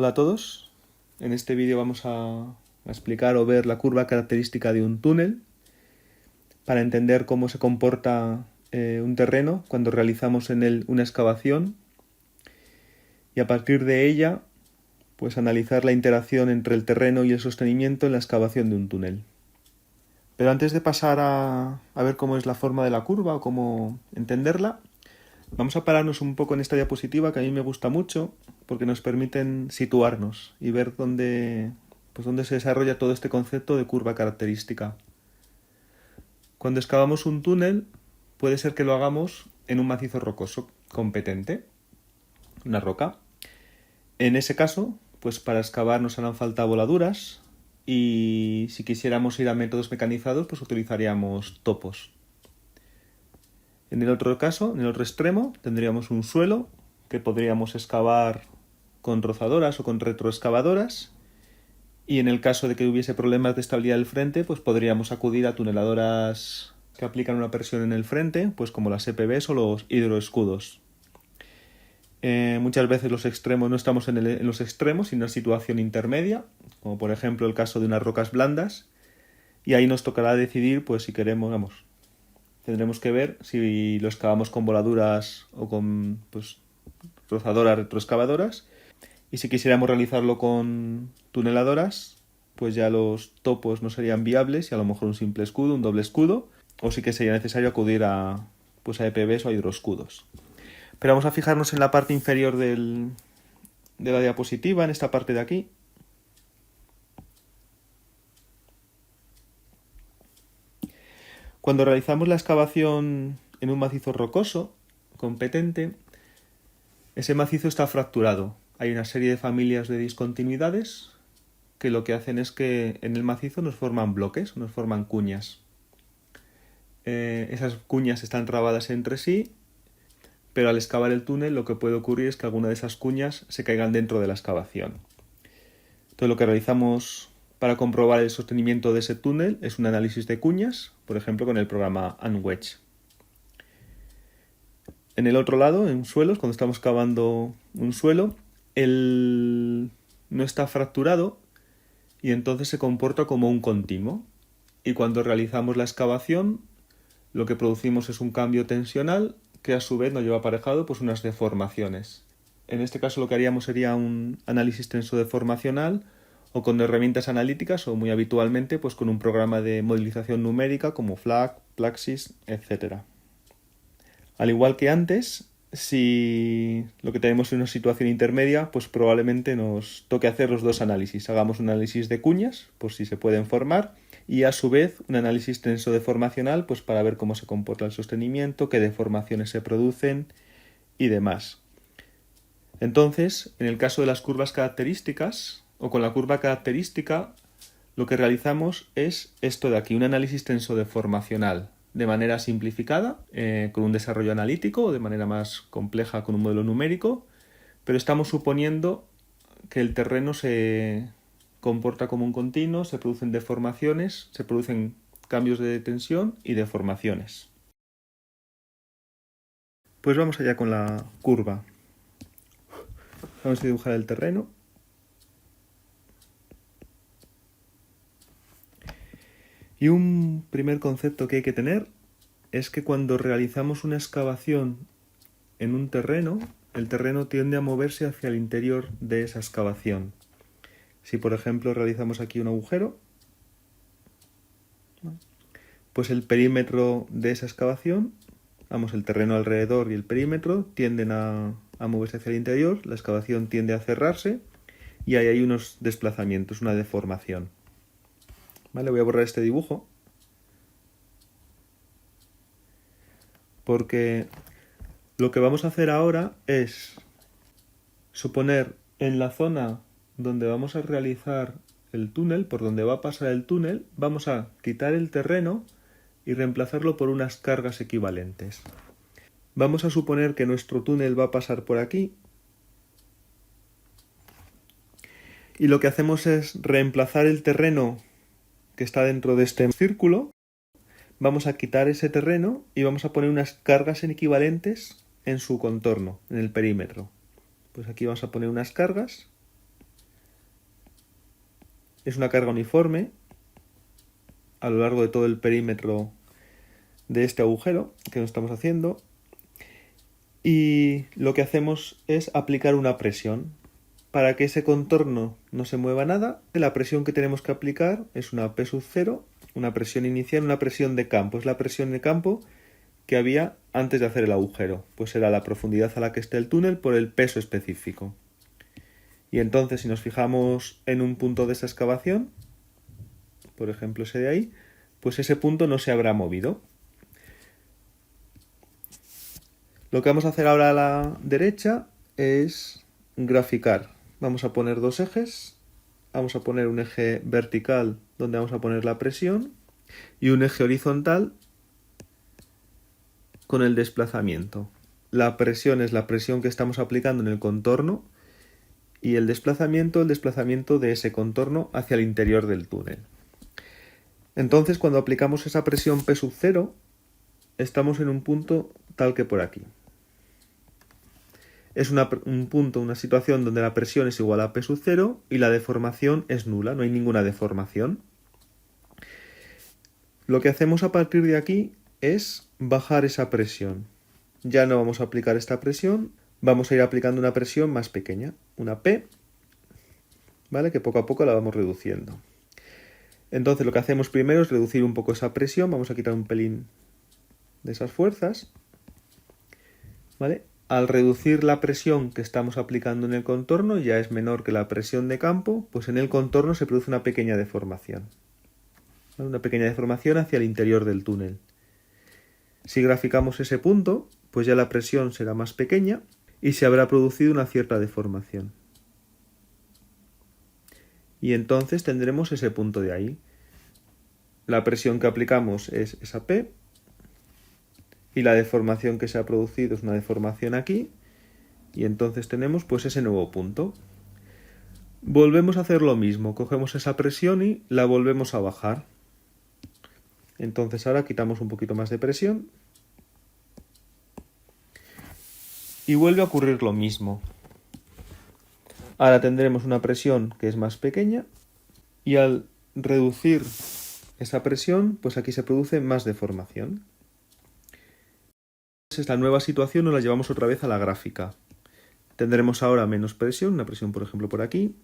Hola a todos. En este vídeo vamos a explicar o ver la curva característica de un túnel para entender cómo se comporta un terreno cuando realizamos en él una excavación y a partir de ella pues analizar la interacción entre el terreno y el sostenimiento en la excavación de un túnel. Pero antes de pasar a ver cómo es la forma de la curva o cómo entenderla, vamos a pararnos un poco en esta diapositiva que a mí me gusta mucho porque nos permiten situarnos y ver dónde se desarrolla todo este concepto de curva característica. Cuando excavamos un túnel, puede ser que lo hagamos en un macizo rocoso competente, una roca. En ese caso, pues para excavar nos harán falta voladuras y si quisiéramos ir a métodos mecanizados, pues utilizaríamos topos. En el otro caso, en el otro extremo, tendríamos un suelo que podríamos excavar con rozadoras o con retroexcavadoras. Y en el caso de que hubiese problemas de estabilidad del frente, pues podríamos acudir a tuneladoras que aplican una presión en el frente, pues como las EPBs o los hidroescudos. Muchas veces los extremos no estamos en los extremos, sino en una situación intermedia, como por ejemplo el caso de unas rocas blandas, y ahí nos tocará decidir, pues si queremos, tendremos que ver si lo excavamos con voladuras o con rozadoras, retroexcavadoras. Y si quisiéramos realizarlo con tuneladoras, pues ya los topos no serían viables y a lo mejor un simple escudo, un doble escudo, o sí que sería necesario acudir a EPBs o a hidroescudos. Pero vamos a fijarnos en la parte inferior de la diapositiva, en esta parte de aquí. Cuando realizamos la excavación en un macizo rocoso competente, ese macizo está fracturado. Hay una serie de familias de discontinuidades que lo que hacen es que en el macizo nos forman bloques, nos forman cuñas. Esas cuñas están trabadas entre sí, pero al excavar el túnel lo que puede ocurrir es que alguna de esas cuñas se caigan dentro de la excavación. Entonces lo que realizamos para comprobar el sostenimiento de ese túnel es un análisis de cuñas, por ejemplo con el programa UNWEDGE. En el otro lado, en suelos, cuando estamos cavando un suelo, no está fracturado y entonces se comporta como un continuo. Y cuando realizamos la excavación, lo que producimos es un cambio tensional que a su vez nos lleva aparejado pues unas deformaciones. En este caso lo que haríamos sería un análisis tensodeformacional o con herramientas analíticas o muy habitualmente pues con un programa de modelización numérica como FLAC, Plaxis, etc. Al igual que antes, si lo que tenemos es una situación intermedia, pues probablemente nos toque hacer los dos análisis. Hagamos un análisis de cuñas, por si se pueden formar, y a su vez un análisis tensodeformacional, pues para ver cómo se comporta el sostenimiento, qué deformaciones se producen y demás. Entonces, en el caso de las curvas características, o con la curva característica, lo que realizamos es esto de aquí, un análisis tensodeformacional, de manera simplificada, con un desarrollo analítico, o de manera más compleja con un modelo numérico, pero estamos suponiendo que el terreno se comporta como un continuo, se producen deformaciones, se producen cambios de tensión y deformaciones. Pues vamos allá con la curva. Vamos a dibujar el terreno. Y un primer concepto que hay que tener es que cuando realizamos una excavación en un terreno, el terreno tiende a moverse hacia el interior de esa excavación. Si por ejemplo realizamos aquí un agujero, pues el perímetro de esa excavación, el terreno alrededor y el perímetro tienden a moverse hacia el interior, la excavación tiende a cerrarse y ahí hay unos desplazamientos, una deformación. Vale, voy a borrar este dibujo porque lo que vamos a hacer ahora es suponer en la zona donde vamos a realizar el túnel, por donde va a pasar el túnel, vamos a quitar el terreno y reemplazarlo por unas cargas equivalentes. Vamos a suponer que nuestro túnel va a pasar por aquí y lo que hacemos es reemplazar el terreno que está dentro de este círculo, vamos a quitar ese terreno y vamos a poner unas cargas equivalentes en su contorno, en el perímetro. Pues aquí vamos a poner unas cargas es una carga uniforme a lo largo de todo el perímetro de este agujero que nos estamos haciendo, y lo que hacemos es aplicar una presión. Para que ese contorno no se mueva nada, la presión que tenemos que aplicar es una P sub 0, una presión inicial, una presión de campo. Es la presión de campo que había antes de hacer el agujero. Pues será la profundidad a la que esté el túnel por el peso específico. Y entonces, si nos fijamos en un punto de esa excavación, por ejemplo ese de ahí, pues ese punto no se habrá movido. Lo que vamos a hacer ahora a la derecha es graficar. Vamos a poner dos ejes. Vamos a poner un eje vertical donde vamos a poner la presión y un eje horizontal con el desplazamiento. La presión es la presión que estamos aplicando en el contorno y el desplazamiento de ese contorno hacia el interior del túnel. Entonces, cuando aplicamos esa presión P sub 0, estamos en un punto tal que por aquí. Es un punto, una situación donde la presión es igual a P sub 0 y la deformación es nula, no hay ninguna deformación. Lo que hacemos a partir de aquí es bajar esa presión. Ya no vamos a aplicar esta presión, vamos a ir aplicando una presión más pequeña, una P, ¿vale? Que poco a poco la vamos reduciendo. Entonces lo que hacemos primero es reducir un poco esa presión, vamos a quitar un pelín de esas fuerzas, ¿vale? Al reducir la presión que estamos aplicando en el contorno, ya es menor que la presión de campo, pues en el contorno se produce una pequeña deformación. ¿Vale? Una pequeña deformación hacia el interior del túnel. Si graficamos ese punto, pues ya la presión será más pequeña y se habrá producido una cierta deformación. Y entonces tendremos ese punto de ahí. La presión que aplicamos es esa P, y la deformación que se ha producido es una deformación aquí, y entonces tenemos pues ese nuevo punto. Volvemos a hacer lo mismo, cogemos esa presión y la volvemos a bajar. Entonces ahora quitamos un poquito más de presión y vuelve a ocurrir lo mismo. Ahora tendremos una presión que es más pequeña y al reducir esa presión, pues aquí se produce más deformación. Esta nueva situación nos la llevamos otra vez a la gráfica. Tendremos ahora menos presión, una presión por ejemplo por aquí,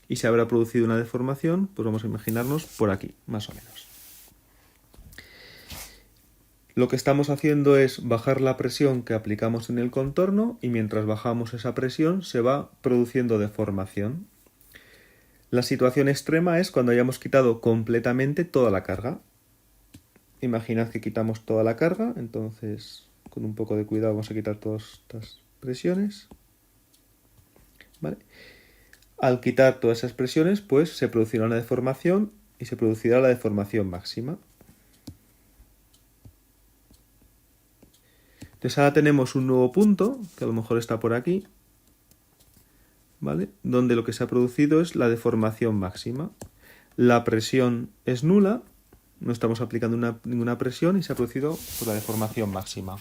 y se habrá producido una deformación, pues vamos a imaginarnos por aquí, más o menos. Lo que estamos haciendo es bajar la presión que aplicamos en el contorno y mientras bajamos esa presión se va produciendo deformación. La situación extrema es cuando hayamos quitado completamente toda la carga. Imaginad que quitamos toda la carga, entonces con un poco de cuidado vamos a quitar todas estas presiones. ¿Vale? Al quitar todas esas presiones, pues se producirá una deformación y se producirá la deformación máxima. Entonces ahora tenemos un nuevo punto, que a lo mejor está por aquí, ¿vale? Donde lo que se ha producido es la deformación máxima. La presión es nula, no estamos aplicando ninguna presión y se ha producido pues, la deformación máxima.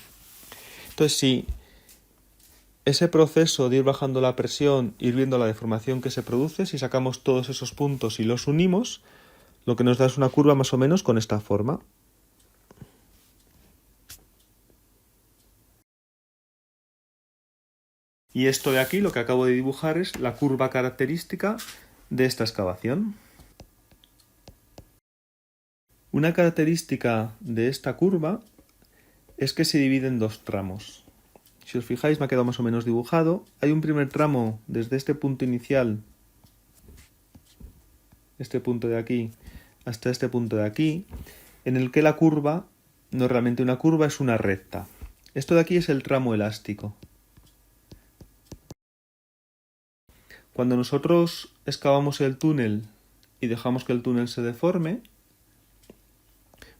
Entonces, si ese proceso de ir bajando la presión, ir viendo la deformación que se produce, si sacamos todos esos puntos y los unimos, lo que nos da es una curva más o menos con esta forma. Y esto de aquí, lo que acabo de dibujar, es la curva característica de esta excavación. Una característica de esta curva es que se divide en dos tramos. Si os fijáis, me ha quedado más o menos dibujado. Hay un primer tramo desde este punto inicial, este punto de aquí, hasta este punto de aquí, en el que la curva no es realmente una curva, es una recta. Esto de aquí es el tramo elástico. Cuando nosotros excavamos el túnel y dejamos que el túnel se deforme,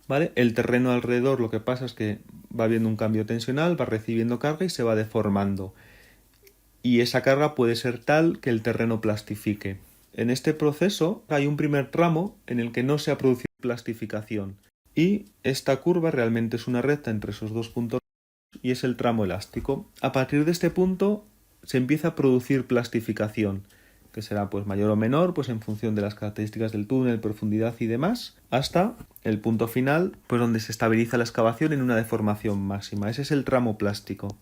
¿vale? El terreno alrededor lo que pasa es que va habiendo un cambio tensional, va recibiendo carga y se va deformando. Y esa carga puede ser tal que el terreno plastifique. En este proceso hay un primer tramo en el que no se ha producido plastificación. Y esta curva realmente es una recta entre esos dos puntos y es el tramo elástico. A partir de este punto se empieza a producir plastificación. que será pues mayor o menor, pues en función de las características del túnel, profundidad y demás, hasta el punto final, pues donde se estabiliza la excavación en una deformación máxima. Ese es el tramo plástico.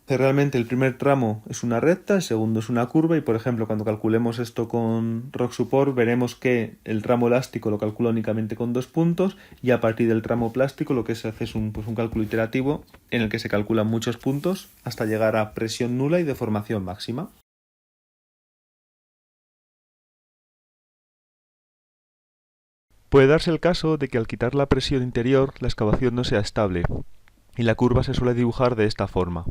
Realmente el primer tramo es una recta, el segundo es una curva y, por ejemplo, cuando calculemos esto con Rock Support veremos que el tramo elástico lo calcula únicamente con 2 puntos y a partir del tramo plástico lo que se hace es un cálculo iterativo en el que se calculan muchos puntos hasta llegar a presión nula y deformación máxima. Puede darse el caso de que al quitar la presión interior la excavación no sea estable y la curva se suele dibujar de esta forma.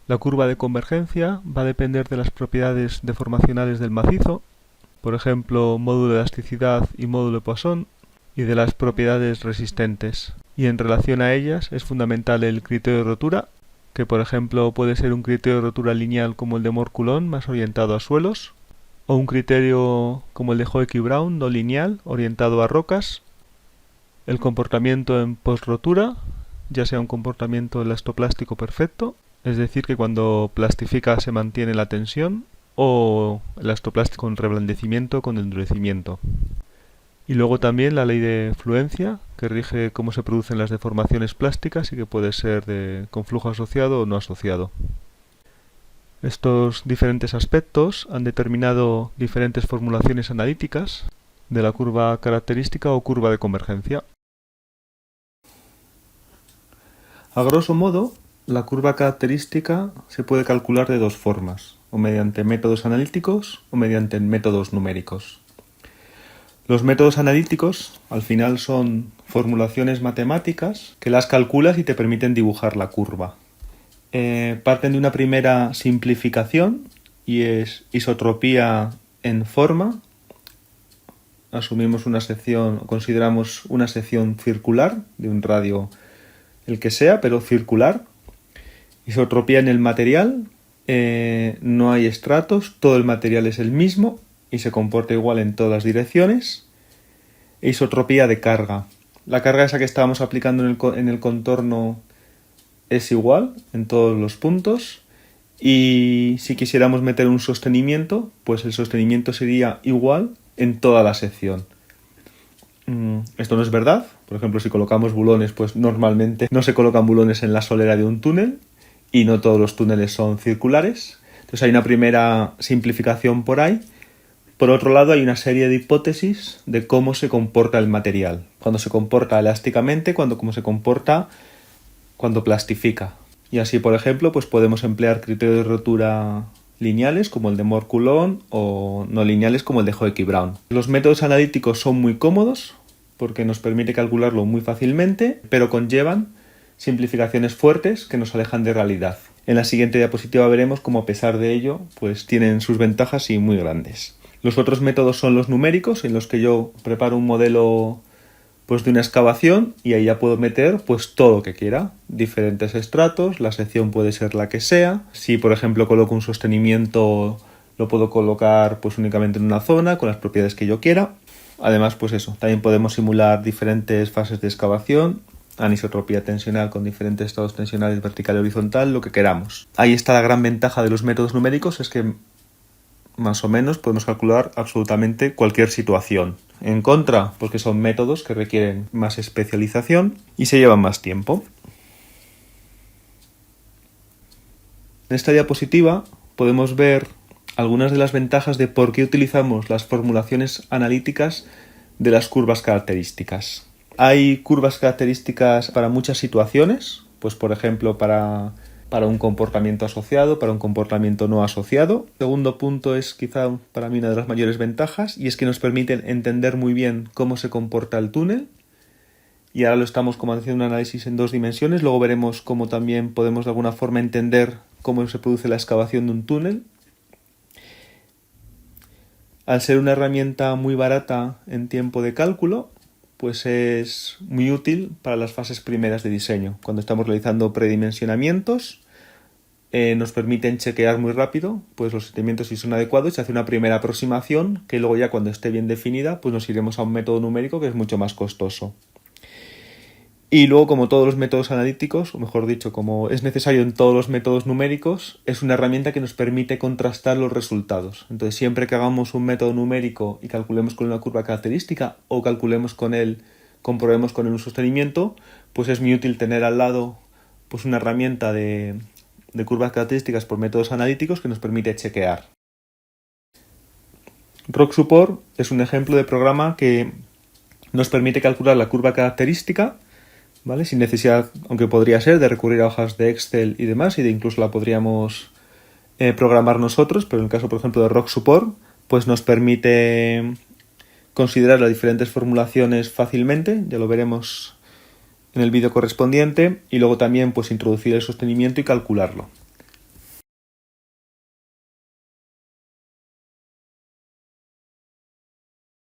La curva de convergencia va a depender de las propiedades deformacionales del macizo, por ejemplo, módulo de elasticidad y módulo de Poisson, y de las propiedades resistentes. Y en relación a ellas es fundamental el criterio de rotura, que por ejemplo puede ser un criterio de rotura lineal como el de Moore-Coulomb, más orientado a suelos, o un criterio como el de Hoekey-Brown, no lineal, orientado a rocas. El comportamiento en post-rotura, ya sea un comportamiento elastoplástico perfecto, es decir, que cuando plastifica se mantiene la tensión, o elastoplástico con reblandecimiento con endurecimiento. Y luego también la ley de fluencia, que rige cómo se producen las deformaciones plásticas y que puede ser con flujo asociado o no asociado. Estos diferentes aspectos han determinado diferentes formulaciones analíticas de la curva característica o curva de convergencia. A grosso modo, la curva característica se puede calcular de dos formas, o mediante métodos analíticos o mediante métodos numéricos. Los métodos analíticos al final son formulaciones matemáticas que las calculas y te permiten dibujar la curva. Parten de una primera simplificación y es isotropía en forma. Asumimos una sección, consideramos una sección circular de un radio el que sea, pero circular. Isotropía en el material, no hay estratos, todo el material es el mismo y se comporta igual en todas direcciones. E isotropía de carga. La carga esa que estábamos aplicando en el contorno es igual en todos los puntos y si quisiéramos meter un sostenimiento, pues el sostenimiento sería igual en toda la sección. Esto no es verdad. Por ejemplo, si colocamos bulones, pues normalmente no se colocan bulones en la solera de un túnel y no todos los túneles son circulares. Entonces hay una primera simplificación por ahí. Por otro lado, hay una serie de hipótesis de cómo se comporta el material. Cuando se comporta elásticamente, cómo se comporta cuando plastifica. Y así, por ejemplo, pues podemos emplear criterios de rotura lineales como el de Moore-Coulomb o no lineales como el de Hoekey-Brown. Los métodos analíticos son muy cómodos porque nos permite calcularlo muy fácilmente, pero conllevan simplificaciones fuertes que nos alejan de realidad. En la siguiente diapositiva veremos cómo a pesar de ello, pues tienen sus ventajas y muy grandes. Los otros métodos son los numéricos, en los que yo preparo un modelo pues de una excavación y ahí ya puedo meter pues todo lo que quiera, diferentes estratos, la sección puede ser la que sea. Si por ejemplo coloco un sostenimiento lo puedo colocar pues únicamente en una zona con las propiedades que yo quiera. Además pues eso, también podemos simular diferentes fases de excavación, anisotropía tensional con diferentes estados tensionales vertical y horizontal, lo que queramos. Ahí está la gran ventaja de los métodos numéricos, es que más o menos podemos calcular absolutamente cualquier situación. En contra, porque son métodos que requieren más especialización y se llevan más tiempo. En esta diapositiva podemos ver algunas de las ventajas de por qué utilizamos las formulaciones analíticas de las curvas características. Hay curvas características para muchas situaciones, pues por ejemplo para un comportamiento asociado, para un comportamiento no asociado. El segundo punto es quizá para mí una de las mayores ventajas y es que nos permiten entender muy bien cómo se comporta el túnel. Y ahora lo estamos como haciendo un análisis en 2 dimensiones. Luego veremos cómo también podemos de alguna forma entender cómo se produce la excavación de un túnel. Al ser una herramienta muy barata en tiempo de cálculo, pues es muy útil para las fases primeras de diseño. Cuando estamos realizando predimensionamientos, nos permiten chequear muy rápido pues los sostenimientos si son adecuados y se hace una primera aproximación que luego ya cuando esté bien definida pues nos iremos a un método numérico que es mucho más costoso. Y luego, como todos los métodos analíticos, o mejor dicho, como es necesario en todos los métodos numéricos, es una herramienta que nos permite contrastar los resultados. Entonces, siempre que hagamos un método numérico y calculemos con una curva característica o comprobemos con él un sostenimiento, pues es muy útil tener al lado pues una herramienta de curvas características por métodos analíticos que nos permite chequear. RockSupport es un ejemplo de programa que nos permite calcular la curva característica, ¿vale? Sin necesidad, aunque podría ser, de recurrir a hojas de Excel y demás, y de incluso la podríamos programar nosotros, pero en el caso, por ejemplo, de RockSupport, pues nos permite considerar las diferentes formulaciones fácilmente, ya lo veremos en el vídeo correspondiente, y luego también pues introducir el sostenimiento y calcularlo.